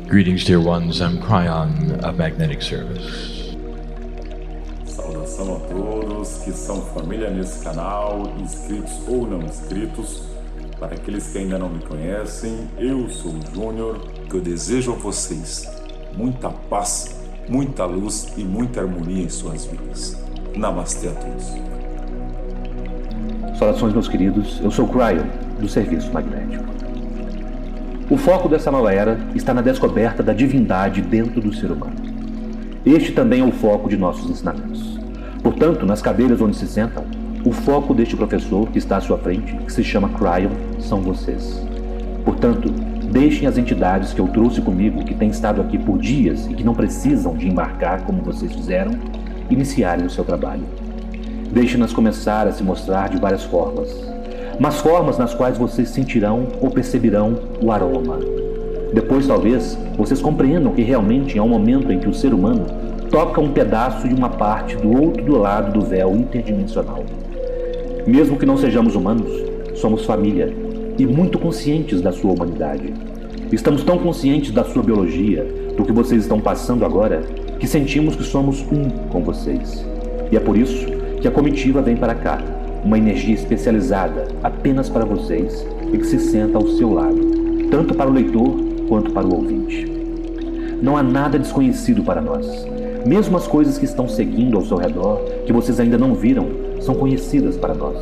Greetings, dear ones. I'm Cryon of Magnetic Service. Saudação a todos que são família nesse canal, inscritos ou não inscritos. Para aqueles que ainda não me conhecem, eu sou o Júnior, que eu desejo a vocês muita paz, muita luz e muita harmonia em suas vidas. Namastê a todos. Saudações, meus queridos. Eu sou o Cryon, do Serviço Magnético. O foco dessa nova era está na descoberta da divindade dentro do ser humano. Este também é o foco de nossos ensinamentos. Portanto, nas cadeiras onde se sentam, o foco deste professor que está à sua frente, que se chama Cryon, são vocês. Portanto, deixem as entidades que eu trouxe comigo, que têm estado aqui por dias e que não precisam de embarcar como vocês fizeram, iniciarem o seu trabalho. Deixem-nas começar a se mostrar de várias formas, mas formas nas quais vocês sentirão ou perceberão o aroma. Depois, talvez, vocês compreendam que realmente há um momento em que o ser humano toca um pedaço de uma parte do outro lado do véu interdimensional. Mesmo que não sejamos humanos, somos família e muito conscientes da sua humanidade. Estamos tão conscientes da sua biologia, do que vocês estão passando agora, que sentimos que somos um com vocês. E é por isso que a comitiva vem para cá, uma energia especializada apenas para vocês e que se senta ao seu lado, tanto para o leitor quanto para o ouvinte. Não há nada desconhecido para nós. Mesmo as coisas que estão seguindo ao seu redor, que vocês ainda não viram, são conhecidas para nós.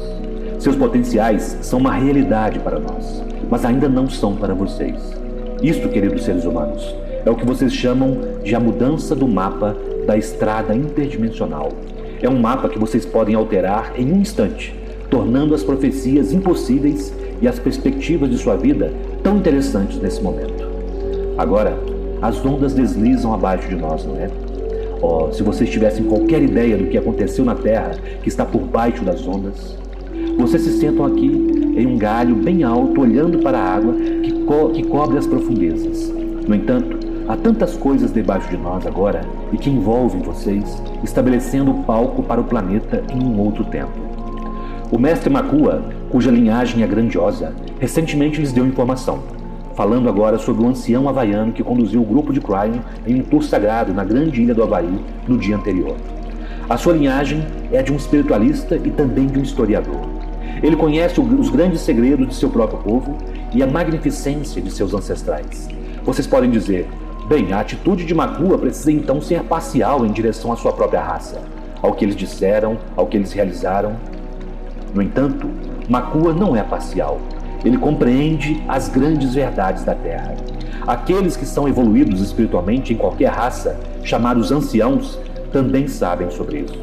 Seus potenciais são uma realidade para nós, mas ainda não são para vocês. Isto, queridos seres humanos, é o que vocês chamam de a mudança do mapa da estrada interdimensional. É um mapa que vocês podem alterar em um instante, tornando as profecias impossíveis e as perspectivas de sua vida tão interessantes nesse momento. Agora, as ondas deslizam abaixo de nós, não é? Oh, se vocês tivessem qualquer ideia do que aconteceu na Terra, que está por baixo das ondas. Vocês se sentam aqui em um galho bem alto, olhando para a água que cobre as profundezas. No entanto, há tantas coisas debaixo de nós agora e que envolvem vocês, estabelecendo o palco para o planeta em um outro tempo. O mestre Makua, cuja linhagem é grandiosa, recentemente lhes deu informação, falando agora sobre o ancião havaiano que conduziu o grupo de Cryon em um tour sagrado na grande ilha do Havaí no dia anterior. A sua linhagem é de um espiritualista e também de um historiador. Ele conhece os grandes segredos de seu próprio povo e a magnificência de seus ancestrais. Vocês podem dizer: bem, a atitude de Makua precisa então ser parcial em direção à sua própria raça, ao que eles disseram, ao que eles realizaram. No entanto, Makua não é parcial. Ele compreende as grandes verdades da Terra. Aqueles que são evoluídos espiritualmente em qualquer raça, chamados anciãos, também sabem sobre isso.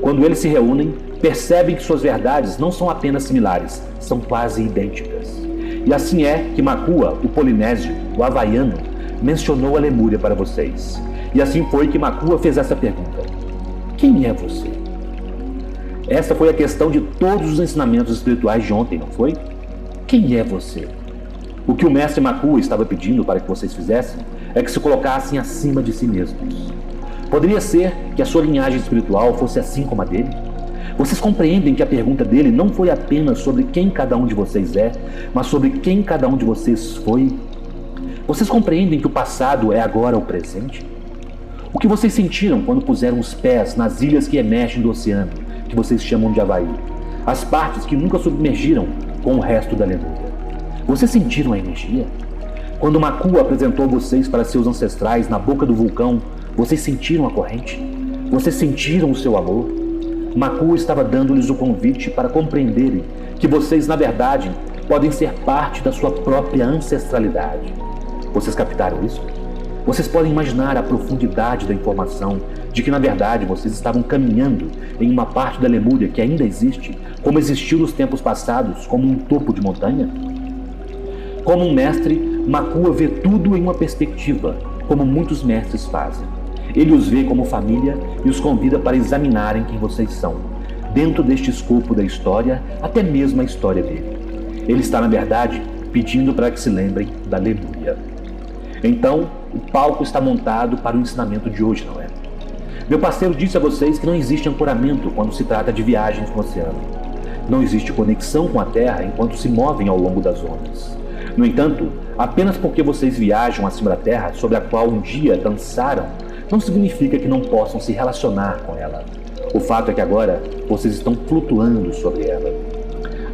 Quando eles se reúnem, percebem que suas verdades não são apenas similares, são quase idênticas. E assim é que Makua, o polinésio, o havaiano, mencionou a Lemúria para vocês. E assim foi que Makua fez essa pergunta: quem é você? Essa foi a questão de todos os ensinamentos espirituais de ontem, não foi? Quem é você? O que o mestre Makua estava pedindo para que vocês fizessem é que se colocassem acima de si mesmos. Poderia ser que a sua linhagem espiritual fosse assim como a dele? Vocês compreendem que a pergunta dele não foi apenas sobre quem cada um de vocês é, mas sobre quem cada um de vocês foi? Vocês compreendem que o passado é agora o presente? O que vocês sentiram quando puseram os pés nas ilhas que emergem do oceano, que vocês chamam de Havaí? As partes que nunca submergiram com o resto da Lemúria. Vocês sentiram a energia? Quando Makua apresentou vocês para seus ancestrais na boca do vulcão, vocês sentiram a corrente? Vocês sentiram o seu amor? Makua estava dando-lhes o convite para compreenderem que vocês, na verdade, podem ser parte da sua própria ancestralidade. Vocês captaram isso? Vocês podem imaginar a profundidade da informação de que, na verdade, vocês estavam caminhando em uma parte da Lemúria que ainda existe, como existiu nos tempos passados, como um topo de montanha? Como um mestre, Makua vê tudo em uma perspectiva, como muitos mestres fazem. Ele os vê como família e os convida para examinarem quem vocês são, dentro deste escopo da história, até mesmo a história dele. Ele está, na verdade, pedindo para que se lembrem da Lemúria. Então, o palco está montado para o ensinamento de hoje, não é? Meu parceiro disse a vocês que não existe ancoramento quando se trata de viagens no oceano. Não existe conexão com a Terra enquanto se movem ao longo das ondas. No entanto, apenas porque vocês viajam acima da Terra, sobre a qual um dia dançaram, não significa que não possam se relacionar com ela. O fato é que agora vocês estão flutuando sobre ela.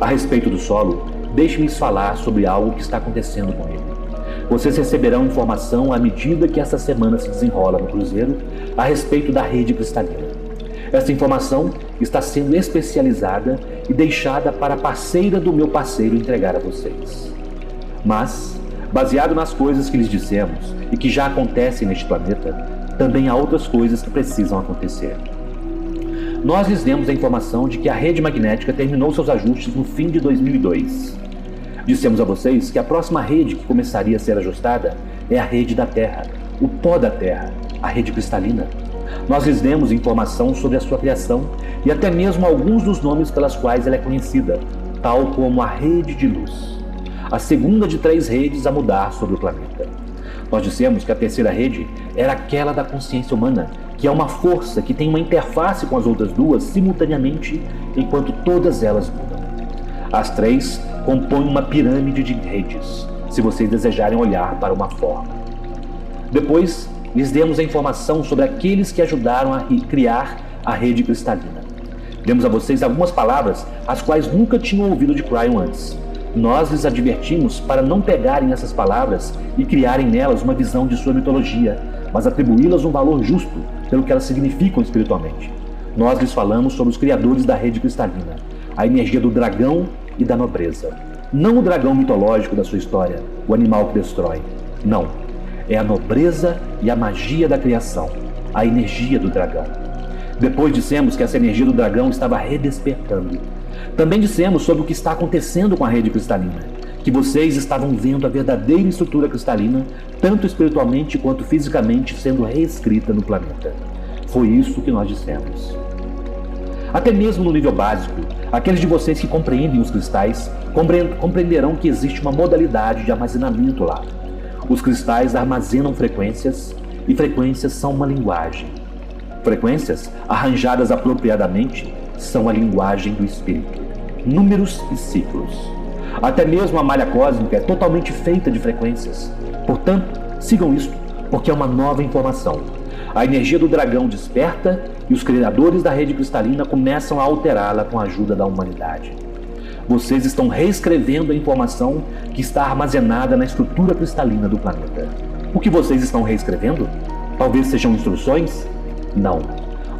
A respeito do solo, deixe-me falar sobre algo que está acontecendo com ele. Vocês receberão informação à medida que essa semana se desenrola no cruzeiro a respeito da rede cristalina. Essa informação está sendo especializada e deixada para a parceira do meu parceiro entregar a vocês. Mas, baseado nas coisas que lhes dissemos e que já acontecem neste planeta, também há outras coisas que precisam acontecer. Nós lhes demos a informação de que a rede magnética terminou seus ajustes no fim de 2002. Dissemos a vocês que a próxima rede que começaria a ser ajustada é a rede da Terra, o pó da Terra, a rede cristalina. Nós lhes demos informação sobre a sua criação e até mesmo alguns dos nomes pelas quais ela é conhecida, tal como a rede de luz, a segunda de 3 redes a mudar sobre o planeta. Nós dissemos que a terceira rede era aquela da consciência humana, que é uma força que tem uma interface com as outras duas simultaneamente, enquanto todas elas mudam. As 3 compõem uma pirâmide de redes, se vocês desejarem olhar para uma forma. Depois, lhes demos a informação sobre aqueles que ajudaram a criar a rede cristalina. Demos a vocês algumas palavras as quais nunca tinham ouvido de Cryon antes. Nós lhes advertimos para não pegarem essas palavras e criarem nelas uma visão de sua mitologia, mas atribuí-las um valor justo pelo que elas significam espiritualmente. Nós lhes falamos sobre os criadores da rede cristalina, a energia do dragão e da nobreza. Não o dragão mitológico da sua história, o animal que destrói. Não. É a nobreza e a magia da criação, a energia do dragão. Depois dissemos que essa energia do dragão estava redespertando. Também dissemos sobre o que está acontecendo com a rede cristalina, que vocês estavam vendo a verdadeira estrutura cristalina, tanto espiritualmente quanto fisicamente, sendo reescrita no planeta. Foi isso que nós dissemos. Até mesmo no nível básico, aqueles de vocês que compreendem os cristais compreenderão que existe uma modalidade de armazenamento lá. Os cristais armazenam frequências, e frequências são uma linguagem. Frequências, arranjadas apropriadamente, são a linguagem do espírito. Números e ciclos. Até mesmo a malha cósmica é totalmente feita de frequências. Portanto, sigam isso, porque é uma nova informação. A energia do dragão desperta e os criadores da rede cristalina começam a alterá-la com a ajuda da humanidade. Vocês estão reescrevendo a informação que está armazenada na estrutura cristalina do planeta. O que vocês estão reescrevendo? Talvez sejam instruções? Não.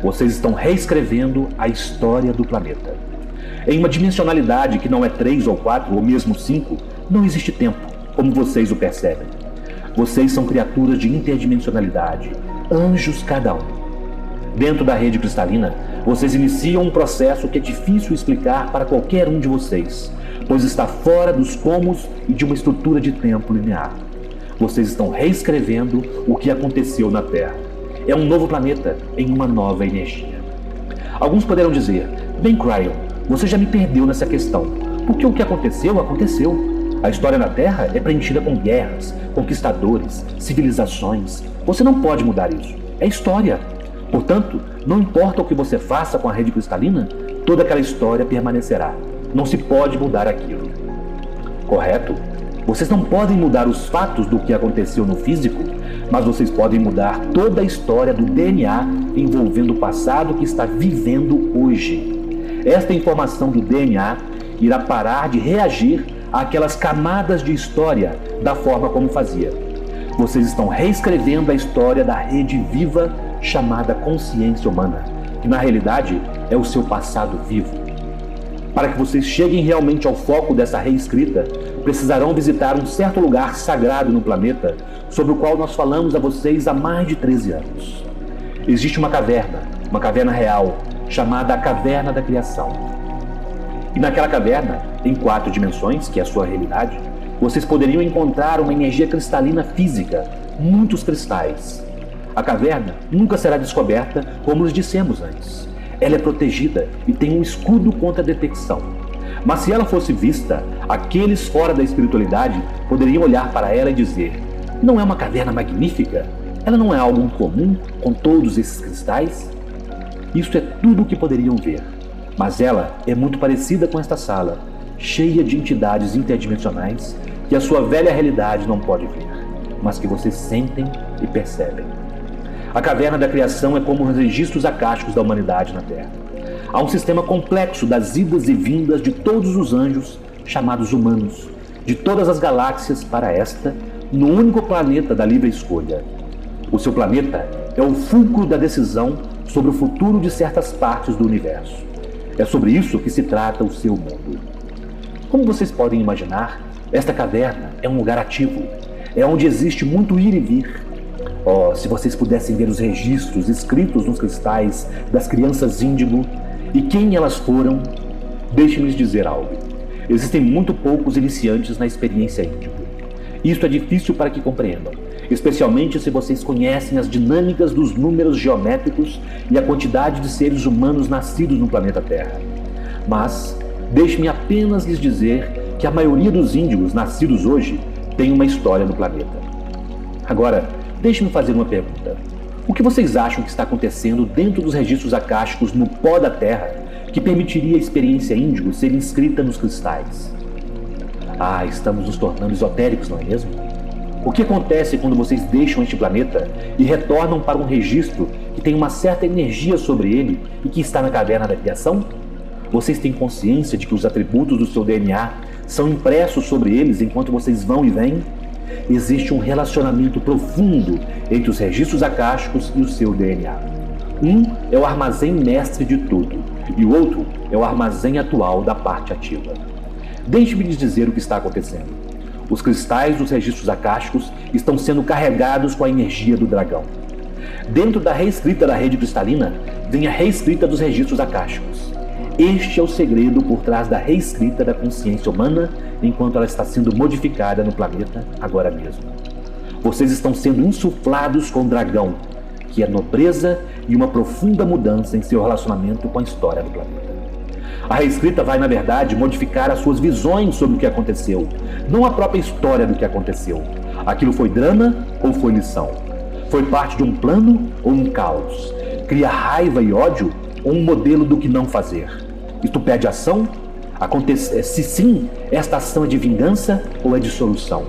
Vocês estão reescrevendo a história do planeta. Em uma dimensionalidade que não é 3 ou 4 ou mesmo 5, não existe tempo, como vocês o percebem. Vocês são criaturas de interdimensionalidade, anjos cada um. Dentro da rede cristalina, vocês iniciam um processo que é difícil explicar para qualquer um de vocês, pois está fora dos comos e de uma estrutura de tempo linear. Vocês estão reescrevendo o que aconteceu na Terra. É um novo planeta em uma nova energia. Alguns poderão dizer, bem Cryon, você já me perdeu nessa questão, porque o que aconteceu, aconteceu. A história na Terra é preenchida com guerras, conquistadores, civilizações. Você não pode mudar isso. É história. Portanto, não importa o que você faça com a rede cristalina, toda aquela história permanecerá. Não se pode mudar aquilo. Correto? Vocês não podem mudar os fatos do que aconteceu no físico, mas vocês podem mudar toda a história do DNA envolvendo o passado que está vivendo hoje. Esta informação do DNA irá parar de reagir àquelas camadas de história da forma como fazia. Vocês estão reescrevendo a história da rede viva chamada consciência humana, que na realidade é o seu passado vivo. Para que vocês cheguem realmente ao foco dessa reescrita, precisarão visitar um certo lugar sagrado no planeta, sobre o qual nós falamos a vocês há mais de 13 anos. Existe uma caverna real, chamada a Caverna da Criação. E naquela caverna, em 4 dimensões, que é a sua realidade, vocês poderiam encontrar uma energia cristalina física, muitos cristais. A caverna nunca será descoberta, como lhes dissemos antes. Ela é protegida e tem um escudo contra a detecção. Mas se ela fosse vista, aqueles fora da espiritualidade poderiam olhar para ela e dizer: não é uma caverna magnífica? Ela não é algo comum com todos esses cristais? Isso é tudo o que poderiam ver. Mas ela é muito parecida com esta sala, cheia de entidades interdimensionais que a sua velha realidade não pode ver, mas que vocês sentem e percebem. A caverna da criação é como os registros acásticos da humanidade na Terra. Há um sistema complexo das idas e vindas de todos os anjos, chamados humanos, de todas as galáxias para esta, no único planeta da livre escolha. O seu planeta é o fulcro da decisão sobre o futuro de certas partes do universo. É sobre isso que se trata o seu mundo. Como vocês podem imaginar, esta caverna é um lugar ativo. É onde existe muito ir e vir. Oh, se vocês pudessem ver os registros escritos nos cristais das crianças índigo e quem elas foram, deixem-me dizer algo. Existem muito poucos iniciantes na experiência índigo. Isto é difícil para que compreendam, especialmente se vocês conhecem as dinâmicas dos números geométricos e a quantidade de seres humanos nascidos no planeta Terra. Mas deixe-me apenas lhes dizer que a maioria dos índigos nascidos hoje tem uma história no planeta. Agora, deixe-me fazer uma pergunta. O que vocês acham que está acontecendo dentro dos registros acásticos no pó da Terra que permitiria a experiência índigo ser inscrita nos cristais? Ah, estamos nos tornando esotéricos, não é mesmo? O que acontece quando vocês deixam este planeta e retornam para um registro que tem uma certa energia sobre ele e que está na caverna da criação? Vocês têm consciência de que os atributos do seu DNA são impressos sobre eles enquanto vocês vão e vêm? Existe um relacionamento profundo entre os registros acásticos e o seu DNA. Um é o armazém mestre de tudo, e o outro é o armazém atual da parte ativa. Deixe-me lhes dizer o que está acontecendo. Os cristais dos registros acásticos estão sendo carregados com a energia do dragão. Dentro da reescrita da rede cristalina, vem a reescrita dos registros acásticos. Este é o segredo por trás da reescrita da consciência humana enquanto ela está sendo modificada no planeta agora mesmo. Vocês estão sendo insuflados com o dragão, que é nobreza e uma profunda mudança em seu relacionamento com a história do planeta. A reescrita vai, na verdade, modificar as suas visões sobre o que aconteceu, não a própria história do que aconteceu. Aquilo foi drama ou foi lição? Foi parte de um plano ou um caos? Cria raiva e ódio ou um modelo do que não fazer? Isto pede ação? Se sim, esta ação é de vingança ou é de solução?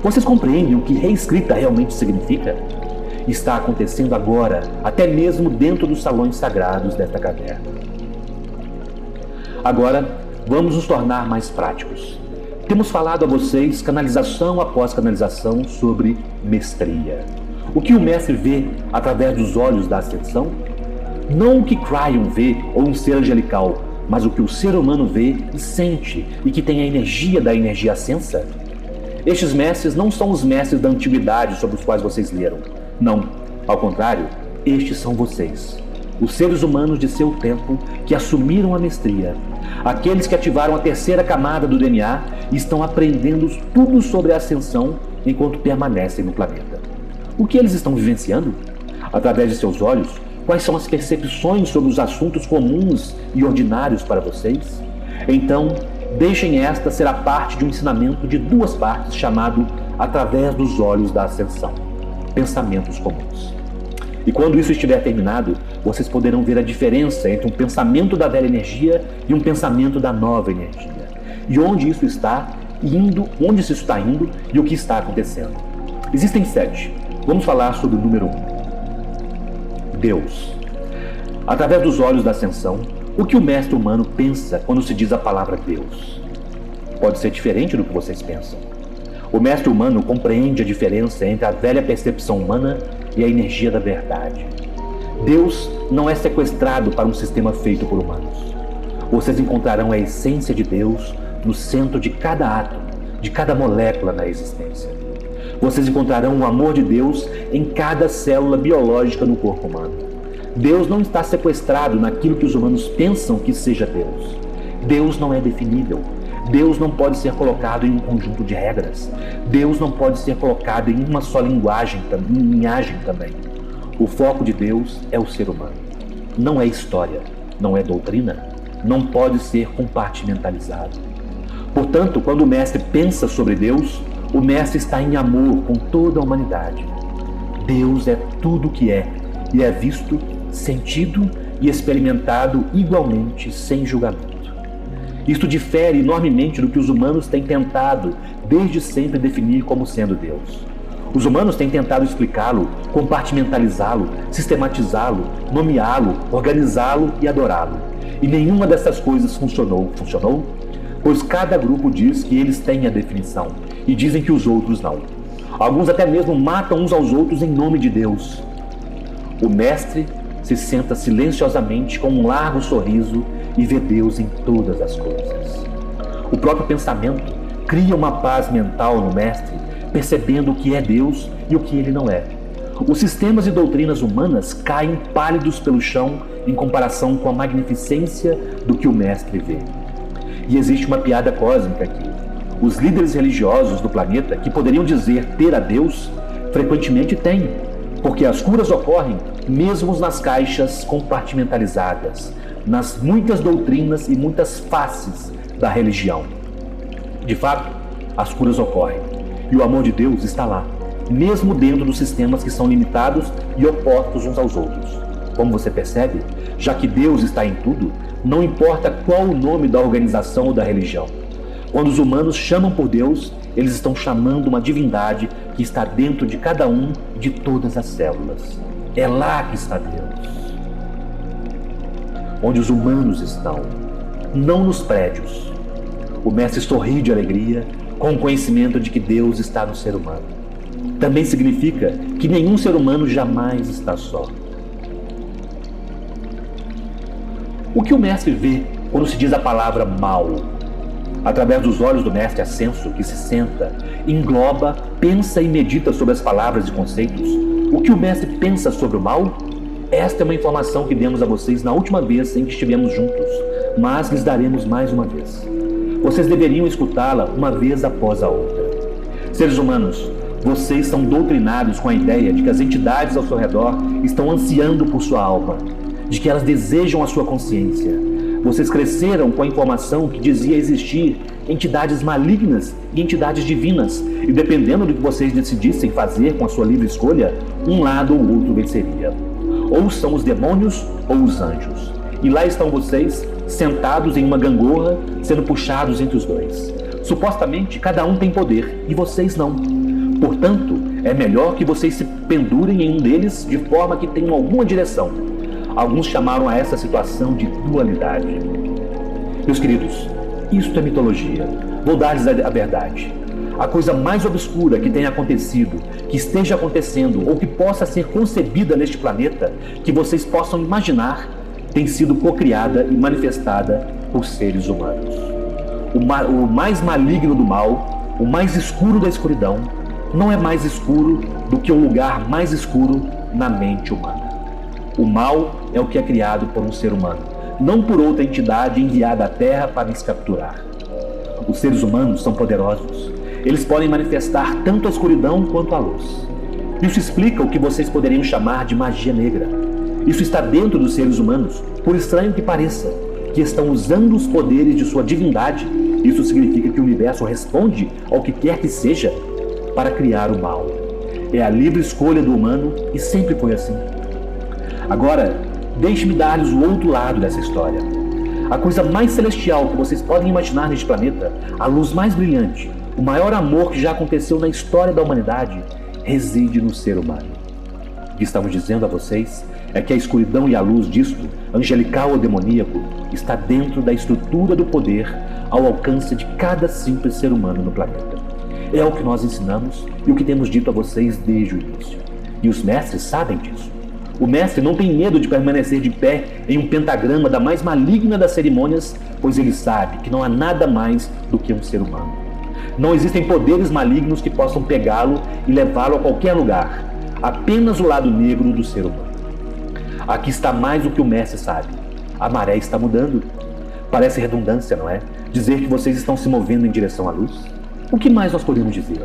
Vocês compreendem o que reescrita realmente significa? Está acontecendo agora, até mesmo dentro dos salões sagrados desta caverna. Agora, vamos nos tornar mais práticos. Temos falado a vocês, canalização após canalização, sobre mestria. O que o mestre vê através dos olhos da ascensão? Não o que Cryon vê ou um ser angelical, mas o que o ser humano vê e sente e que tem a energia da energia ascensa. Estes mestres não são os mestres da antiguidade sobre os quais vocês leram. Não, ao contrário, estes são vocês. Os seres humanos de seu tempo que assumiram a mestria. Aqueles que ativaram a terceira camada do DNA e estão aprendendo tudo sobre a ascensão enquanto permanecem no planeta. O que eles estão vivenciando? Através de seus olhos, quais são as percepções sobre os assuntos comuns e ordinários para vocês? Então, deixem esta ser a parte de um ensinamento de duas partes chamado Através dos Olhos da Ascensão. Pensamentos comuns. E quando isso estiver terminado, vocês poderão ver a diferença entre um pensamento da velha energia e um pensamento da nova energia. E onde isso está indo, onde isso está indo e o que está acontecendo. Existem 7. Vamos falar sobre o número 1. Deus. Através dos olhos da ascensão, o que o mestre humano pensa quando se diz a palavra Deus? Pode ser diferente do que vocês pensam. O mestre humano compreende a diferença entre a velha percepção humana e a energia da verdade. Deus não é sequestrado para um sistema feito por humanos. Vocês encontrarão a essência de Deus no centro de cada átomo, de cada molécula na existência. Vocês encontrarão o amor de Deus em cada célula biológica no corpo humano. Deus não está sequestrado naquilo que os humanos pensam que seja Deus. Deus não é definível. Deus não pode ser colocado em um conjunto de regras. Deus não pode ser colocado em uma só linhagem também. O foco de Deus é o ser humano. Não é história, não é doutrina, não pode ser compartimentalizado. Portanto, quando o mestre pensa sobre Deus, o mestre está em amor com toda a humanidade. Deus é tudo o que é e é visto, sentido e experimentado igualmente sem julgamento. Isto difere enormemente do que os humanos têm tentado desde sempre definir como sendo Deus. Os humanos têm tentado explicá-lo, compartimentalizá-lo, sistematizá-lo, nomeá-lo, organizá-lo e adorá-lo. E nenhuma dessas coisas funcionou. Funcionou? Pois cada grupo diz que eles têm a definição e dizem que os outros não. Alguns até mesmo matam uns aos outros em nome de Deus. O mestre se senta silenciosamente com um largo sorriso e vê Deus em todas as coisas. O próprio pensamento cria uma paz mental no mestre, percebendo o que é Deus e o que ele não é. Os sistemas e doutrinas humanas caem pálidos pelo chão em comparação com a magnificência do que o mestre vê. E existe uma piada cósmica aqui. Os líderes religiosos do planeta, que poderiam dizer ter a Deus, frequentemente têm, porque as curas ocorrem mesmo nas caixas compartimentalizadas, nas muitas doutrinas e muitas faces da religião. De fato, as curas ocorrem, e o amor de Deus está lá, mesmo dentro dos sistemas que são limitados e opostos uns aos outros. Como você percebe, já que Deus está em tudo, não importa qual o nome da organização ou da religião. Quando os humanos chamam por Deus, eles estão chamando uma divindade que está dentro de cada um de todas as células. É lá que está Deus. Onde os humanos estão, não nos prédios. O mestre sorri de alegria com o conhecimento de que Deus está no ser humano. Também significa que nenhum ser humano jamais está só. O que o mestre vê quando se diz a palavra mal? Através dos olhos do mestre ascenso, que se senta, engloba, pensa e medita sobre as palavras e conceitos, o que o mestre pensa sobre o mal? Esta é uma informação que demos a vocês na última vez em que estivemos juntos, mas lhes daremos mais uma vez. Vocês deveriam escutá-la uma vez após a outra. Seres humanos, vocês são doutrinados com a ideia de que as entidades ao seu redor estão ansiando por sua alma, de que elas desejam a sua consciência. Vocês cresceram com a informação que dizia existir entidades malignas e entidades divinas, e dependendo do que vocês decidissem fazer com a sua livre escolha, um lado ou outro venceria. Ou são os demônios ou os anjos. E lá estão vocês, sentados em uma gangorra, sendo puxados entre os dois. Supostamente, cada um tem poder, e vocês não. Portanto, é melhor que vocês se pendurem em um deles de forma que tenham alguma direção. Alguns chamaram a essa situação de dualidade. Meus queridos, isto é mitologia. Vou dar-lhes a verdade. A coisa mais obscura que tenha acontecido, que esteja acontecendo ou que possa ser concebida neste planeta, que vocês possam imaginar, tem sido cocriada e manifestada por seres humanos. O mais maligno do mal, o mais escuro da escuridão, não é mais escuro do que o lugar mais escuro na mente humana. O mal é o que é criado por um ser humano, não por outra entidade enviada à Terra para nos capturar. Os seres humanos são poderosos. Eles podem manifestar tanto a escuridão quanto a luz. Isso explica o que vocês poderiam chamar de magia negra. Isso está dentro dos seres humanos, por estranho que pareça, que estão usando os poderes de sua divindade. Isso significa que o universo responde ao que quer que seja para criar o mal. É a livre escolha do humano e sempre foi assim. Agora, deixe-me dar-lhes o outro lado dessa história. A coisa mais celestial que vocês podem imaginar neste planeta, a luz mais brilhante, o maior amor que já aconteceu na história da humanidade, reside no ser humano. O que estamos dizendo a vocês é que a escuridão e a luz disto, angelical ou demoníaco, está dentro da estrutura do poder ao alcance de cada simples ser humano no planeta. É o que nós ensinamos e o que temos dito a vocês desde o início. E os mestres sabem disso. O mestre não tem medo de permanecer de pé em um pentagrama da mais maligna das cerimônias, pois ele sabe que não há nada mais do que um ser humano. Não existem poderes malignos que possam pegá-lo e levá-lo a qualquer lugar. Apenas o lado negro do ser humano. Aqui está mais do que o mestre sabe. A maré está mudando. Parece redundância, não é? Dizer que vocês estão se movendo em direção à luz. O que mais nós podemos dizer?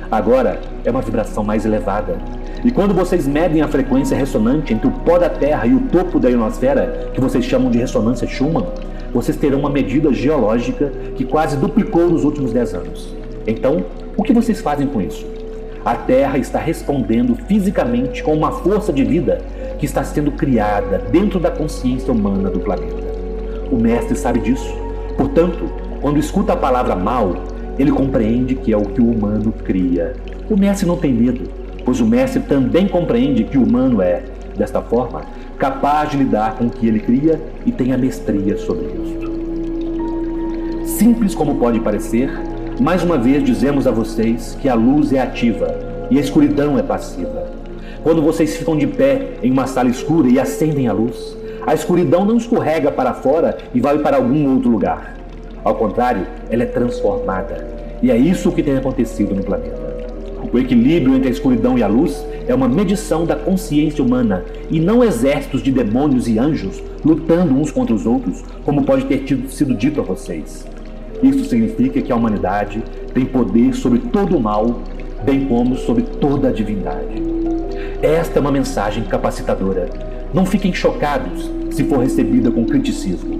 Agora é uma vibração mais elevada. E quando vocês medem a frequência ressonante entre o pó da Terra e o topo da ionosfera, que vocês chamam de ressonância Schumann, vocês terão uma medida geológica que quase duplicou nos últimos 10 anos. Então, o que vocês fazem com isso? A Terra está respondendo fisicamente com uma força de vida que está sendo criada dentro da consciência humana do planeta. O mestre sabe disso. Portanto, quando escuta a palavra mal, ele compreende que é o que o humano cria. O mestre não tem medo, pois o mestre também compreende que o humano é, desta forma, capaz de lidar com o que ele cria e tem a mestria sobre isso. Simples como pode parecer, mais uma vez dizemos a vocês que a luz é ativa e a escuridão é passiva. Quando vocês ficam de pé em uma sala escura e acendem a luz, a escuridão não escorrega para fora e vai para algum outro lugar. Ao contrário, ela é transformada. E é isso que tem acontecido no planeta. O equilíbrio entre a escuridão e a luz é uma medição da consciência humana e não exércitos de demônios e anjos lutando uns contra os outros, como pode ter sido dito a vocês. Isso significa que a humanidade tem poder sobre todo o mal, bem como sobre toda a divindade. Esta é uma mensagem capacitadora. Não fiquem chocados se for recebida com criticismo.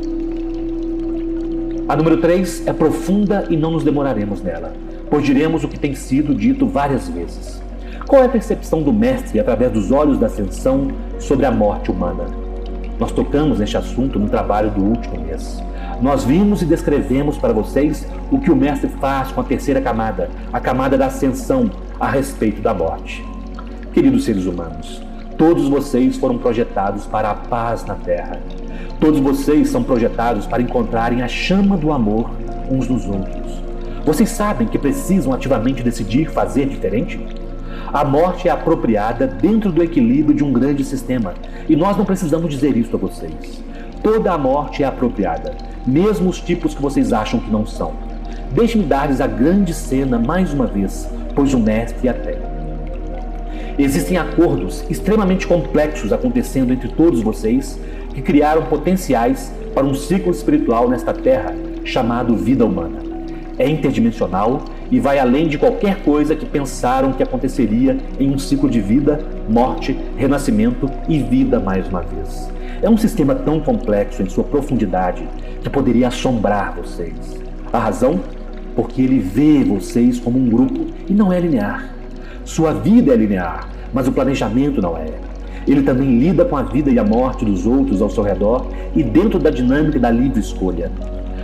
A número 3 é profunda e não nos demoraremos nela, pois diremos o que tem sido dito várias vezes. Qual é a percepção do mestre através dos olhos da ascensão sobre a morte humana? Nós tocamos neste assunto no trabalho do último mês. Nós vimos e descrevemos para vocês o que o mestre faz com a terceira camada, a camada da ascensão a respeito da morte. Queridos seres humanos, todos vocês foram projetados para a paz na Terra. Todos vocês são projetados para encontrarem a chama do amor uns nos outros. Vocês sabem que precisam ativamente decidir fazer diferente? A morte é apropriada dentro do equilíbrio de um grande sistema, e nós não precisamos dizer isso a vocês. Toda a morte é apropriada, mesmo os tipos que vocês acham que não são. Deixem-me dar-lhes a grande cena mais uma vez, pois o mestre a tem. Existem acordos extremamente complexos acontecendo entre todos vocês que criaram potenciais para um ciclo espiritual nesta terra chamado vida humana. É interdimensional e vai além de qualquer coisa que pensaram que aconteceria em um ciclo de vida, morte, renascimento e vida mais uma vez. É um sistema tão complexo em sua profundidade que poderia assombrar vocês. A razão? Porque ele vê vocês como um grupo e não é linear. Sua vida é linear, mas o planejamento não é. Ele também lida com a vida e a morte dos outros ao seu redor e dentro da dinâmica da livre escolha.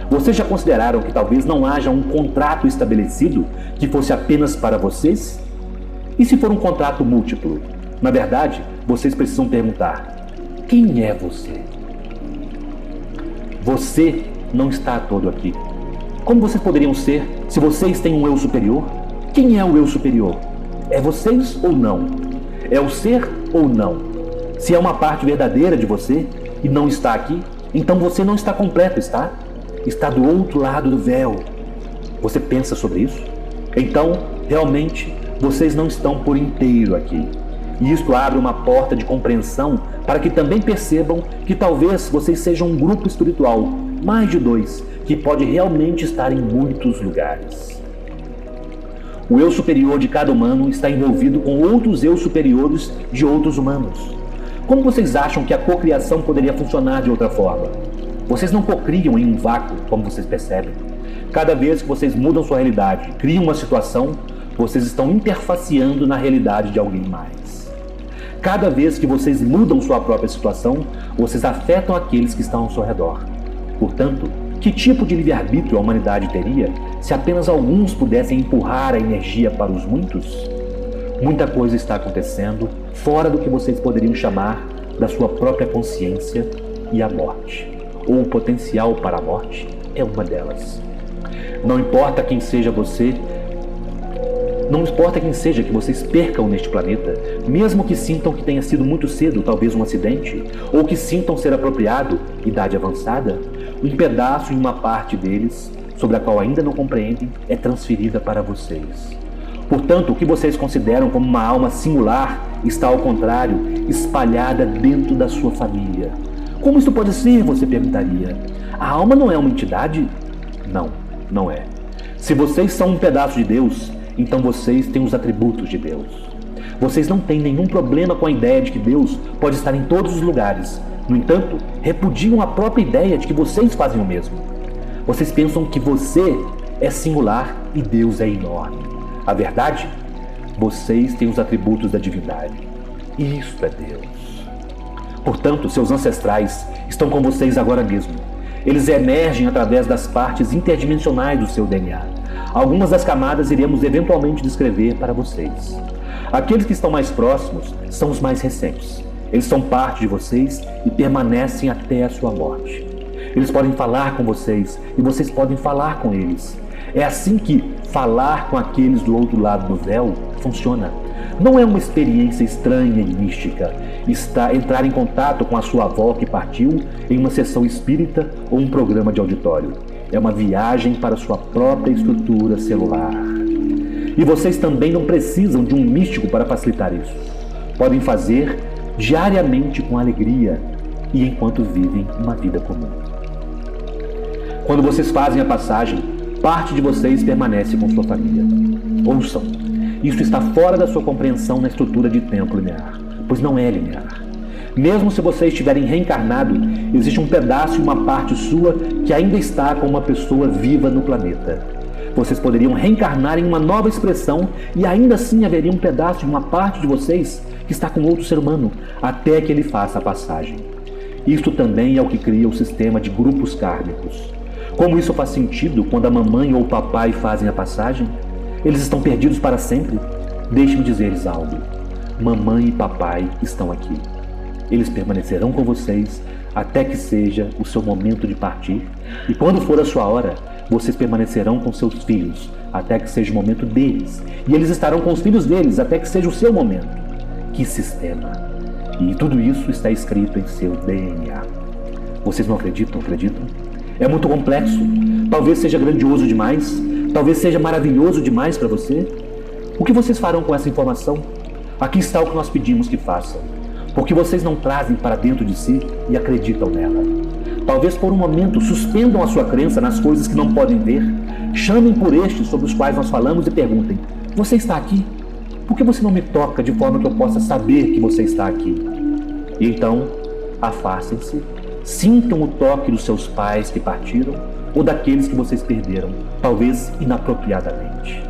Vocês já consideraram que talvez não haja um contrato estabelecido que fosse apenas para vocês? E se for um contrato múltiplo? Na verdade, vocês precisam perguntar: quem é você? Você não está todo aqui. Como vocês poderiam ser se vocês têm um eu superior? Quem é o eu superior? É vocês ou não? É o ser ou não? Se é uma parte verdadeira de você e não está aqui, então você não está completo, está? Está do outro lado do véu. Você pensa sobre isso? Então, realmente, vocês não estão por inteiro aqui. E isto abre uma porta de compreensão para que também percebam que talvez vocês sejam um grupo espiritual, mais de 2, que pode realmente estar em muitos lugares. O eu superior de cada humano está envolvido com outros eu superiores de outros humanos. Como vocês acham que a cocriação poderia funcionar de outra forma? Vocês não cocriam em um vácuo, como vocês percebem. Cada vez que vocês mudam sua realidade, criam uma situação, vocês estão interfaceando na realidade de alguém mais. Cada vez que vocês mudam sua própria situação, vocês afetam aqueles que estão ao seu redor. Portanto, que tipo de livre-arbítrio a humanidade teria se apenas alguns pudessem empurrar a energia para os muitos? Muita coisa está acontecendo fora do que vocês poderiam chamar da sua própria consciência e a morte, ou o potencial para a morte, é uma delas. Não importa quem seja você, não importa quem seja que vocês percam neste planeta, mesmo que sintam que tenha sido muito cedo, talvez um acidente, ou que sintam ser apropriado, idade avançada, um pedaço em uma parte deles, sobre a qual ainda não compreendem, é transferida para vocês. Portanto, o que vocês consideram como uma alma singular está, ao contrário, espalhada dentro da sua família. Como isso pode ser, você perguntaria? A alma não é uma entidade? Não, não é. Se vocês são um pedaço de Deus, então vocês têm os atributos de Deus. Vocês não têm nenhum problema com a ideia de que Deus pode estar em todos os lugares. No entanto, repudiam a própria ideia de que vocês fazem o mesmo. Vocês pensam que você é singular e Deus é enorme. A verdade? Vocês têm os atributos da divindade. Isso é Deus. Portanto, seus ancestrais estão com vocês agora mesmo. Eles emergem através das partes interdimensionais do seu DNA. Algumas das camadas iremos eventualmente descrever para vocês. Aqueles que estão mais próximos são os mais recentes. Eles são parte de vocês e permanecem até a sua morte. Eles podem falar com vocês e vocês podem falar com eles. É assim que falar com aqueles do outro lado do véu funciona. Não é uma experiência estranha e mística entrar em contato com a sua avó que partiu em uma sessão espírita ou um programa de auditório. É uma viagem para a sua própria estrutura celular. E vocês também não precisam de um místico para facilitar isso. Podem fazer diariamente com alegria e enquanto vivem uma vida comum. Quando vocês fazem a passagem, parte de vocês permanece com sua família. Ouçam, isso está fora da sua compreensão na estrutura de tempo linear, pois não é linear. Mesmo se vocês estiverem reencarnado, existe um pedaço e uma parte sua que ainda está com uma pessoa viva no planeta. Vocês poderiam reencarnar em uma nova expressão e ainda assim haveria um pedaço de uma parte de vocês que está com outro ser humano, até que ele faça a passagem. Isto também é o que cria o sistema de grupos kármicos. Como isso faz sentido quando a mamãe ou o papai fazem a passagem? Eles estão perdidos para sempre? Deixe-me dizer-lhes algo. Mamãe e papai estão aqui. Eles permanecerão com vocês até que seja o seu momento de partir. E quando for a sua hora, vocês permanecerão com seus filhos até que seja o momento deles. E eles estarão com os filhos deles até que seja o seu momento. Que sistema! E tudo isso está escrito em seu DNA. Vocês não acreditam? Acreditam? É muito complexo. Talvez seja grandioso demais. Talvez seja maravilhoso demais para você. O que vocês farão com essa informação? Aqui está o que nós pedimos que façam. Porque vocês não trazem para dentro de si e acreditam nela. Talvez por um momento suspendam a sua crença nas coisas que não podem ver. Chamem por estes sobre os quais nós falamos e perguntem: você está aqui? Por que você não me toca de forma que eu possa saber que você está aqui? E então, afastem-se. Sintam o toque dos seus pais que partiram ou daqueles que vocês perderam, talvez inapropriadamente.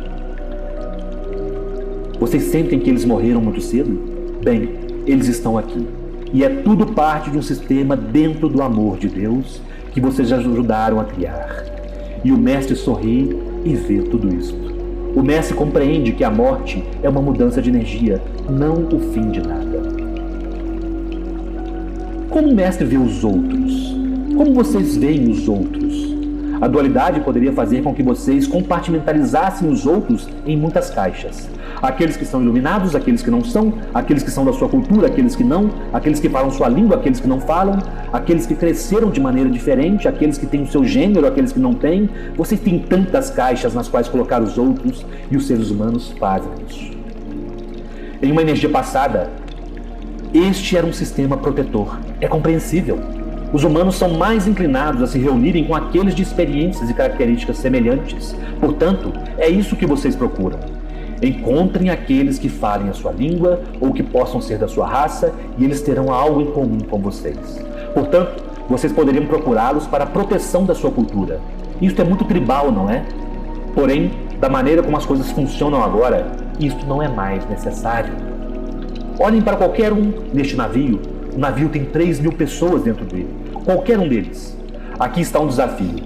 Vocês sentem que eles morreram muito cedo? Bem, eles estão aqui. E é tudo parte de um sistema dentro do amor de Deus que vocês ajudaram a criar. E o Mestre sorri e vê tudo isso. O Mestre compreende que a morte é uma mudança de energia, não o fim de nada. Como o Mestre vê os outros? Como vocês veem os outros? A dualidade poderia fazer com que vocês compartimentalizassem os outros em muitas caixas. Aqueles que são iluminados, aqueles que não são, aqueles que são da sua cultura, aqueles que não, aqueles que falam sua língua, aqueles que não falam, aqueles que cresceram de maneira diferente, aqueles que têm o seu gênero, aqueles que não têm. Vocês têm tantas caixas nas quais colocar os outros e os seres humanos fazem isso. Em uma energia passada, este era um sistema protetor. É compreensível. Os humanos são mais inclinados a se reunirem com aqueles de experiências e características semelhantes. Portanto, é isso que vocês procuram. Encontrem aqueles que falem a sua língua ou que possam ser da sua raça e eles terão algo em comum com vocês. Portanto, vocês poderiam procurá-los para a proteção da sua cultura. Isso é muito tribal, não é? Porém, da maneira como as coisas funcionam agora, isso não é mais necessário. Olhem para qualquer um neste navio. O navio tem 3.000 pessoas dentro dele. Qualquer um deles. Aqui está um desafio.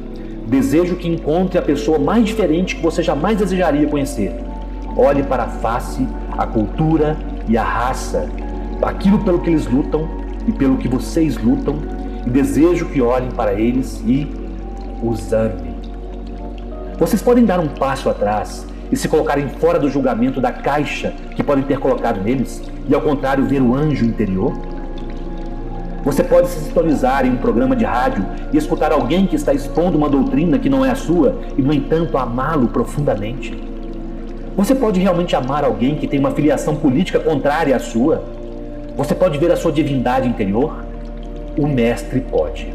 Desejo que encontre a pessoa mais diferente que você jamais desejaria conhecer. Olhe para a face, a cultura e a raça, aquilo pelo que eles lutam e pelo que vocês lutam, e desejo que olhem para eles e os amem. Vocês podem dar um passo atrás e se colocarem fora do julgamento da caixa que podem ter colocado neles, e ao contrário ver o anjo interior? Você pode se sintonizar em um programa de rádio e escutar alguém que está expondo uma doutrina que não é a sua e, no entanto, amá-lo profundamente. Você pode realmente amar alguém que tem uma filiação política contrária à sua? Você pode ver a sua divindade interior? O Mestre pode.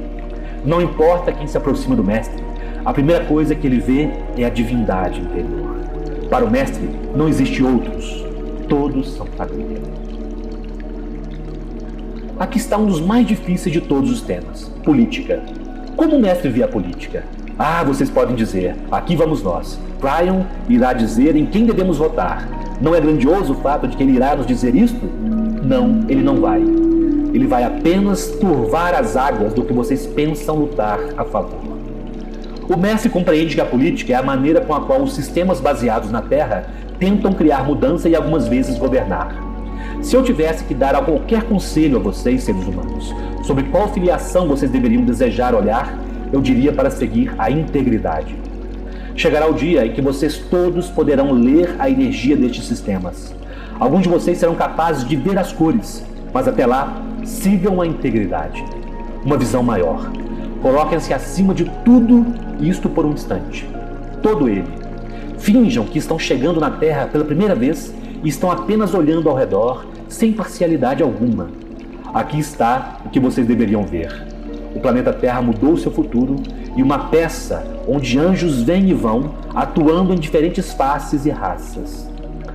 Não importa quem se aproxima do Mestre, a primeira coisa que ele vê é a divindade interior. Para o Mestre, não existe outros. Todos são família. Aqui está um dos mais difíceis de todos os temas: política. Como o Mestre vê a política? Ah, vocês podem dizer, aqui vamos nós. Cryon irá dizer em quem devemos votar. Não é grandioso o fato de que ele irá nos dizer isto? Não, ele não vai. Ele vai apenas turvar as águas do que vocês pensam lutar a favor. O mestre compreende que a política é a maneira com a qual os sistemas baseados na Terra tentam criar mudança e algumas vezes governar. Se eu tivesse que dar qualquer conselho a vocês, seres humanos, sobre qual filiação vocês deveriam desejar olhar, eu diria para seguir a integridade. Chegará o dia em que vocês todos poderão ler a energia destes sistemas. Alguns de vocês serão capazes de ver as cores, mas até lá, sigam a integridade. Uma visão maior. Coloquem-se acima de tudo isto por um instante. Todo ele. Finjam que estão chegando na Terra pela primeira vez e estão apenas olhando ao redor, sem parcialidade alguma. Aqui está o que vocês deveriam ver. O planeta Terra mudou seu futuro e uma peça onde anjos vêm e vão, atuando em diferentes faces e raças.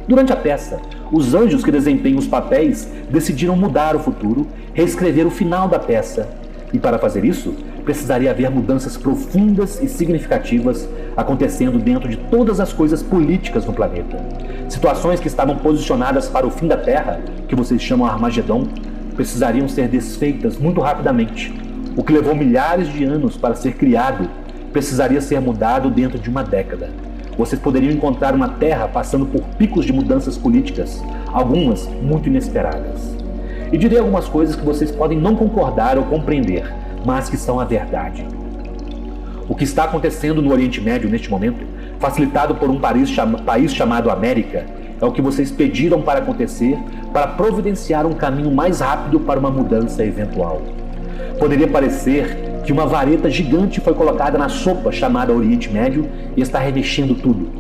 Durante a peça, os anjos que desempenham os papéis decidiram mudar o futuro, reescrever o final da peça. E para fazer isso, precisaria haver mudanças profundas e significativas acontecendo dentro de todas as coisas políticas no planeta. Situações que estavam posicionadas para o fim da Terra, que vocês chamam Armagedon, precisariam ser desfeitas muito rapidamente. O que levou milhares de anos para ser criado precisaria ser mudado dentro de uma década. Vocês poderiam encontrar uma Terra passando por picos de mudanças políticas, algumas muito inesperadas. E direi algumas coisas que vocês podem não concordar ou compreender, mas que são a verdade. O que está acontecendo no Oriente Médio neste momento, facilitado por um país chamado América, é o que vocês pediram para acontecer para providenciar um caminho mais rápido para uma mudança eventual. Poderia parecer que uma vareta gigante foi colocada na sopa chamada Oriente Médio e está remexendo tudo.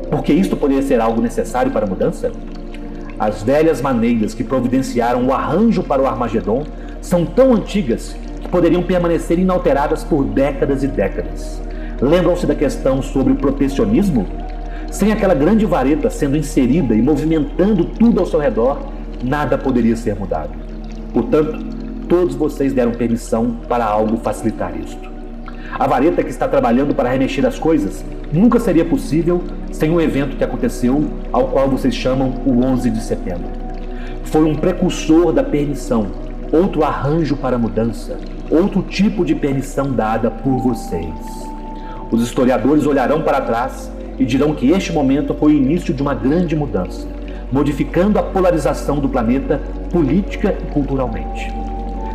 Porque isto poderia ser algo necessário para a mudança? As velhas maneiras que providenciaram o arranjo para o Armagedon são tão antigas que poderiam permanecer inalteradas por décadas e décadas. Lembram-se da questão sobre o protecionismo? Sem aquela grande vareta sendo inserida e movimentando tudo ao seu redor, nada poderia ser mudado. Portanto, todos vocês deram permissão para algo facilitar isto. A vareta que está trabalhando para remexer as coisas nunca seria possível sem um evento que aconteceu, ao qual vocês chamam o 11 de setembro. Foi um precursor da permissão, outro arranjo para a mudança, outro tipo de permissão dada por vocês. Os historiadores olharão para trás e dirão que este momento foi o início de uma grande mudança, modificando a polarização do planeta política e culturalmente.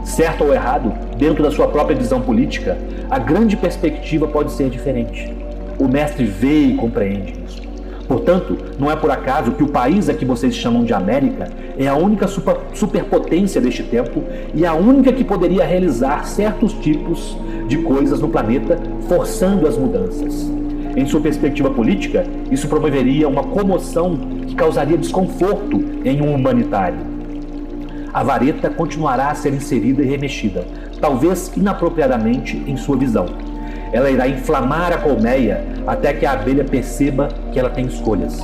Certo ou errado, dentro da sua própria visão política, a grande perspectiva pode ser diferente. O mestre vê e compreende isso. Portanto, não é por acaso que o país a que vocês chamam de América é a única superpotência deste tempo e a única que poderia realizar certos tipos de coisas no planeta, forçando as mudanças. Em sua perspectiva política, isso promoveria uma comoção que causaria desconforto em um humanitário. A vareta continuará a ser inserida e remexida, talvez inapropriadamente em sua visão. Ela irá inflamar a colmeia até que a abelha perceba que ela tem escolhas.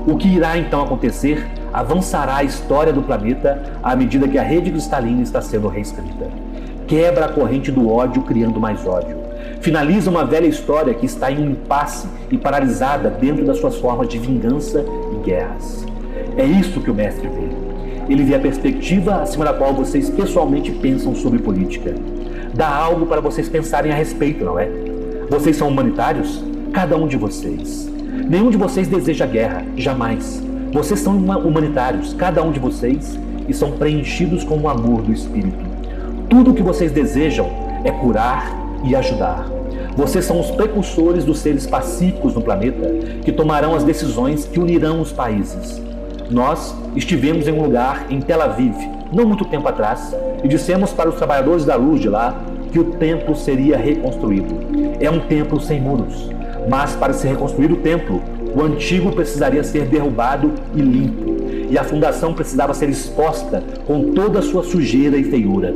O que irá então acontecer avançará a história do planeta à medida que a rede cristalina está sendo reescrita. Quebra a corrente do ódio, criando mais ódio. Finaliza uma velha história que está em um impasse e paralisada dentro das suas formas de vingança e guerras. É isso que o mestre vê. Ele vê a perspectiva acima da qual vocês pessoalmente pensam sobre política. Dá algo para vocês pensarem a respeito, não é? Vocês são humanitários? Cada um de vocês. Nenhum de vocês deseja guerra, jamais. Vocês são humanitários, cada um de vocês, e são preenchidos com o amor do Espírito. Tudo o que vocês desejam é curar e ajudar. Vocês são os precursores dos seres pacíficos no planeta que tomarão as decisões que unirão os países. Nós estivemos em um lugar em Tel Aviv, não muito tempo atrás, e dissemos para os trabalhadores da luz de lá que o templo seria reconstruído. É um templo sem muros, mas para se reconstruir o templo, o antigo precisaria ser derrubado e limpo, e a fundação precisava ser exposta com toda a sua sujeira e feiura.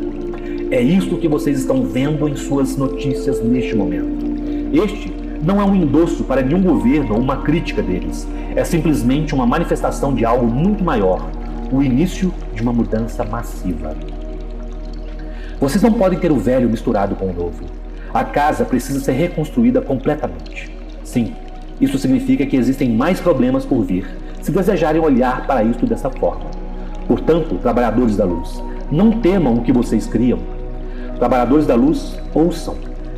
É isto que vocês estão vendo em suas notícias neste momento. Este não é um endosso para nenhum governo ou uma crítica deles. É simplesmente uma manifestação de algo muito maior, o início de uma mudança massiva. Vocês não podem ter o velho misturado com o novo. A casa precisa ser reconstruída completamente. Sim, isso significa que existem mais problemas por vir, se desejarem olhar para isto dessa forma. Portanto, trabalhadores da luz, Não temam o que vocês criam. Trabalhadores da luz, ouçam.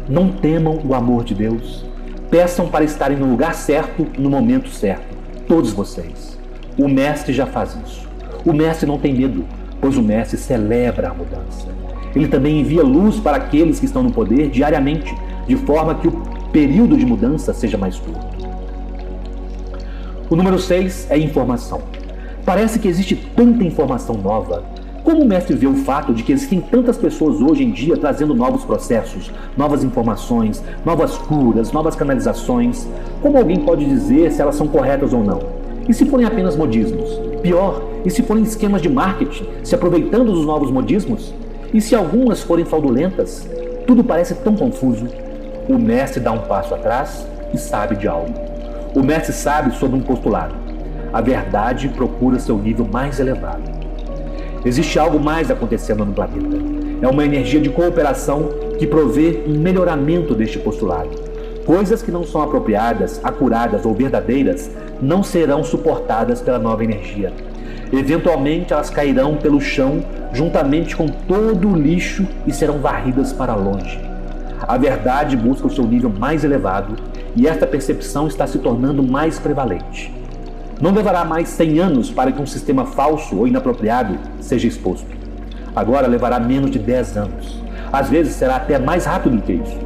Não temam o amor de Deus. Peçam para estarem no lugar certo, no momento certo. Todos vocês. O Mestre já faz isso. O Mestre não tem medo, pois o Mestre celebra a mudança. Ele também envia luz para aqueles que estão no poder diariamente, de forma que o período de mudança seja mais curto. O número 6 é informação. Parece que existe tanta informação nova. Como o Mestre vê o fato de que existem tantas pessoas hoje em dia trazendo novos processos, novas informações, novas curas, novas canalizações? Como alguém pode dizer se elas são corretas ou não? E se forem apenas modismos? Pior, e se forem esquemas de marketing, se aproveitando dos novos modismos? E se algumas forem fraudulentas? Tudo parece tão confuso. O Mestre dá um passo atrás e sabe de algo. O Mestre sabe sobre um postulado. A verdade procura seu nível mais elevado. Existe algo mais acontecendo no planeta. É uma energia de cooperação que provê um melhoramento deste postulado. Coisas que não são apropriadas, acuradas ou verdadeiras não serão suportadas pela nova energia. Eventualmente elas cairão pelo chão juntamente com todo o lixo e serão varridas para longe. A verdade busca o seu nível mais elevado e esta percepção está se tornando mais prevalente. Não levará mais 100 anos para que um sistema falso ou inapropriado seja exposto. Agora levará menos de 10 anos. Às vezes será até mais rápido do que isso.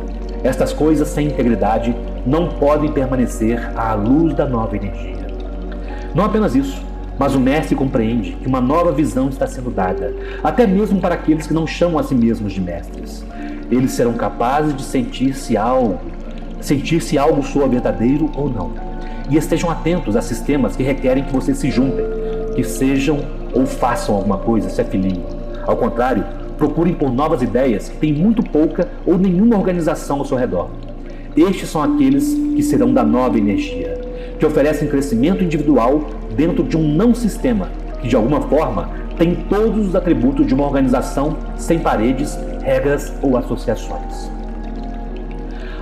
Estas coisas sem integridade não podem permanecer à luz da nova energia. Não apenas isso, mas o Mestre compreende que uma nova visão está sendo dada, até mesmo para aqueles que não chamam a si mesmos de mestres. Eles serão capazes de sentir se algo soa verdadeiro ou não. E estejam atentos a sistemas que requerem que vocês se juntem, que sejam ou façam alguma coisa, se afiliem. Ao contrário, procurem por novas ideias que têm muito pouca ou nenhuma organização ao seu redor. Estes são aqueles que serão da nova energia, que oferecem crescimento individual dentro de um não-sistema, que de alguma forma tem todos os atributos de uma organização sem paredes, regras ou associações.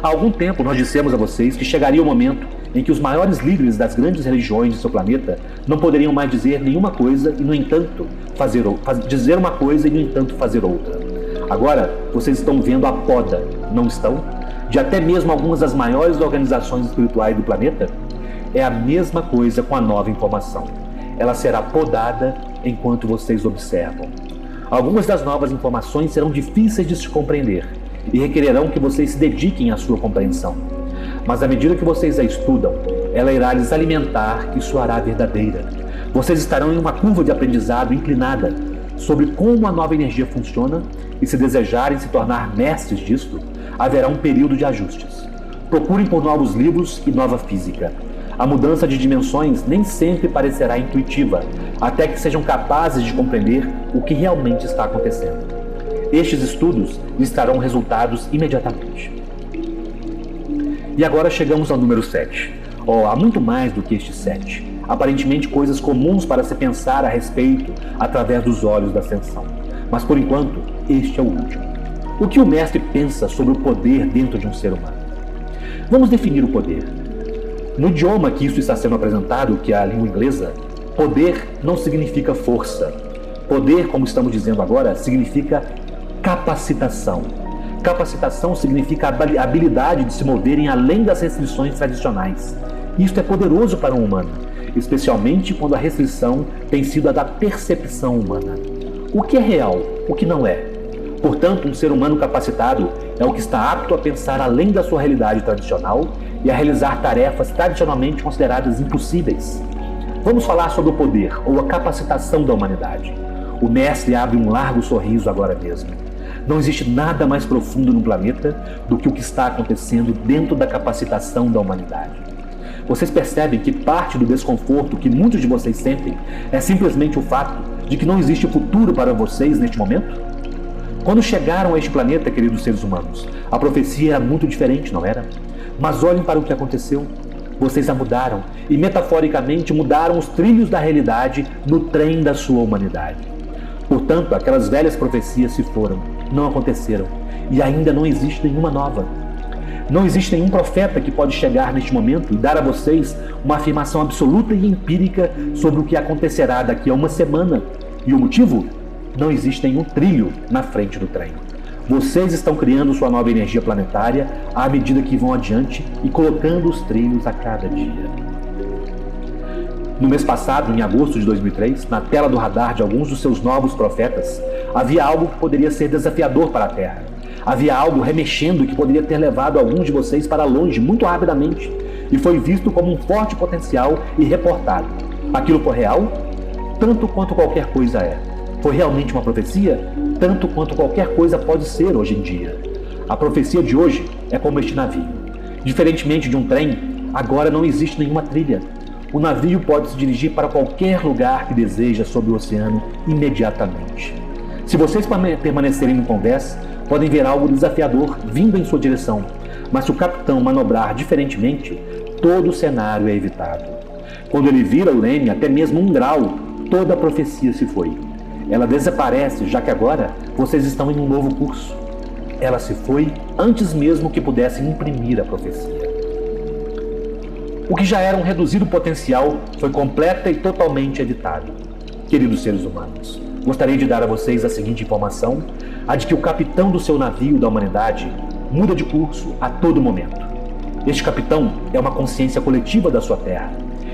Há algum tempo nós dissemos a vocês que chegaria o momento em que os maiores líderes das grandes religiões de seu planeta não poderiam mais dizer nenhuma coisa e, no entanto, dizer uma coisa e, no entanto, fazer outra. Agora, vocês estão vendo a poda, não estão? De até mesmo algumas das maiores organizações espirituais do planeta? É a mesma coisa com a nova informação. Ela será podada enquanto vocês observam. Algumas das novas informações serão difíceis de se compreender e requererão que vocês se dediquem à sua compreensão. Mas à medida que vocês a estudam, ela irá lhes alimentar e soará verdadeira. Vocês estarão em uma curva de aprendizado inclinada sobre como a nova energia funciona e, se desejarem se tornar mestres disto, haverá um período de ajustes. Procurem por novos livros e nova física. A mudança de dimensões nem sempre parecerá intuitiva, até que sejam capazes de compreender o que realmente está acontecendo. Estes estudos lhes trarão resultados imediatamente. E agora chegamos ao número 7. Há muito mais do que este 7. Aparentemente coisas comuns para se pensar a respeito através dos olhos da ascensão. Mas por enquanto, este é o último. O que o Mestre pensa sobre o poder dentro de um ser humano? Vamos definir o poder. No idioma que isso está sendo apresentado, que é a língua inglesa, poder não significa força. Poder, como estamos dizendo agora, significa capacitação. Capacitação significa a habilidade de se moverem além das restrições tradicionais. Isto é poderoso para um humano, especialmente quando a restrição tem sido a da percepção humana. O que é real, o que não é? Portanto, um ser humano capacitado é o que está apto a pensar além da sua realidade tradicional e a realizar tarefas tradicionalmente consideradas impossíveis. Vamos falar sobre o poder ou a capacitação da humanidade. O Mestre abre um largo sorriso agora mesmo. Não existe nada mais profundo no planeta do que o que está acontecendo dentro da capacitação da humanidade. Vocês percebem que parte do desconforto que muitos de vocês sentem é simplesmente o fato de que não existe futuro para vocês neste momento? Quando chegaram a este planeta, queridos seres humanos, a profecia era muito diferente, não era? Mas olhem para o que aconteceu. Vocês a mudaram e, metaforicamente, mudaram os trilhos da realidade no trem da sua humanidade. Portanto, aquelas velhas profecias se foram, não aconteceram, e ainda não existe nenhuma nova. Não existe nenhum profeta que pode chegar neste momento e dar a vocês uma afirmação absoluta e empírica sobre o que acontecerá daqui a uma semana. E o motivo? Não existe nenhum trilho na frente do trem. Vocês estão criando sua nova energia planetária à medida que vão adiante e colocando os trilhos a cada dia. No mês passado, em agosto de 2003, na tela do radar de alguns dos seus novos profetas, havia algo que poderia ser desafiador para a Terra. Havia algo remexendo que poderia ter levado alguns de vocês para longe muito rapidamente e foi visto como um forte potencial e reportado. Aquilo foi real? Tanto quanto qualquer coisa é. Foi realmente uma profecia? Tanto quanto qualquer coisa pode ser hoje em dia. A profecia de hoje é como este navio. Diferentemente de um trem, agora não existe nenhuma trilha. O navio pode se dirigir para qualquer lugar que deseja sobre o oceano imediatamente. Se vocês permanecerem no convés, podem ver algo desafiador vindo em sua direção, mas se o capitão manobrar diferentemente, todo o cenário é evitado. Quando ele vira o leme até mesmo 1 grau, toda a profecia se foi. Ela desaparece, já que agora vocês estão em um novo curso. Ela se foi antes mesmo que pudessem imprimir a profecia. O que já era um reduzido potencial foi completa e totalmente evitado. Queridos seres humanos, gostaria de dar a vocês a seguinte informação, a de que o capitão do seu navio da humanidade muda de curso a todo momento. Este capitão é uma consciência coletiva da sua terra.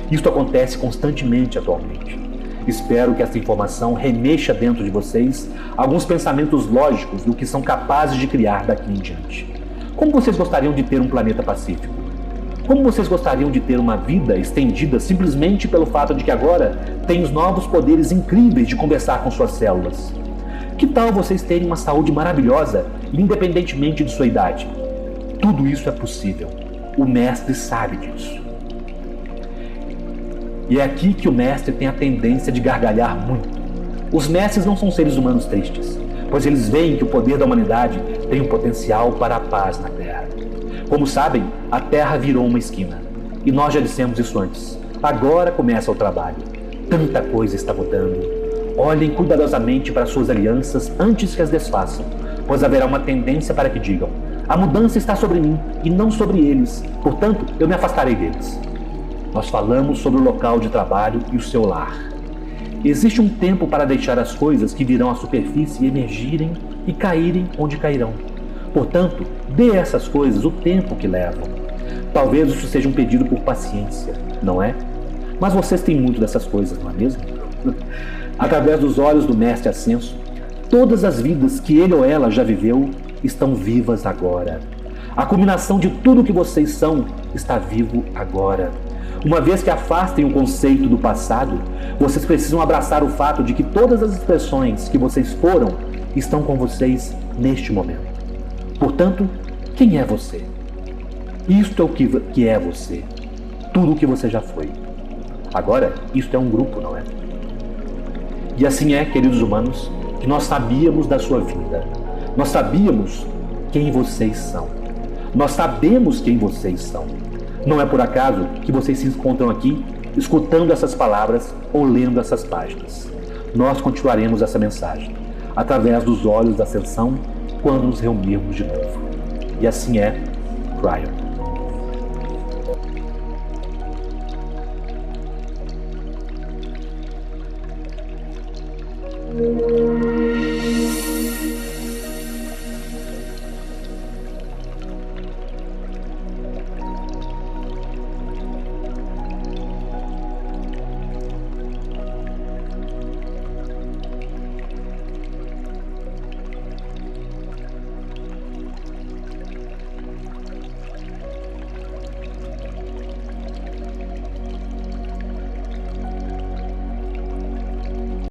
Isto acontece constantemente atualmente. Espero que esta informação remexa dentro de vocês alguns pensamentos lógicos do que são capazes de criar daqui em diante. Como vocês gostariam de ter um planeta pacífico? Como vocês gostariam de ter uma vida estendida simplesmente pelo fato de que agora têm os novos poderes incríveis de conversar com suas células? Que tal vocês terem uma saúde maravilhosa, independentemente de sua idade? Tudo isso é possível. O mestre sabe disso. E é aqui que o mestre tem a tendência de gargalhar muito. Os mestres não são seres humanos tristes, pois eles veem que o poder da humanidade tem um potencial para a paz na Terra. Como sabem, a Terra virou uma esquina. E nós já dissemos isso antes. Agora começa o trabalho. Tanta coisa está mudando. Olhem cuidadosamente para suas alianças antes que as desfaçam, pois haverá uma tendência para que digam: a mudança está sobre mim e não sobre eles, portanto, eu me afastarei deles. Nós falamos sobre o local de trabalho e o seu lar. Existe um tempo para deixar as coisas que virão à superfície emergirem e caírem onde cairão. Portanto, dê a essas coisas o tempo que levam. Talvez isso seja um pedido por paciência, não é? Mas vocês têm muito dessas coisas, não é mesmo? Através dos olhos do Mestre Ascenso, todas as vidas que ele ou ela já viveu estão vivas agora. A culminação de tudo que vocês são está vivo agora. Uma vez que afastem o conceito do passado, vocês precisam abraçar o fato de que todas as expressões que vocês foram estão com vocês neste momento. Portanto, quem é você? Isto é o que é você. Tudo o que você já foi. Agora, isto é um grupo, não é? E assim é, queridos humanos, que nós sabíamos da sua vinda. Nós sabíamos quem vocês são. Nós sabemos quem vocês são. Não é por acaso que vocês se encontram aqui, escutando essas palavras ou lendo essas páginas. Nós continuaremos essa mensagem, através dos olhos da ascensão, quando nos reunirmos de novo. E assim é, Cryon.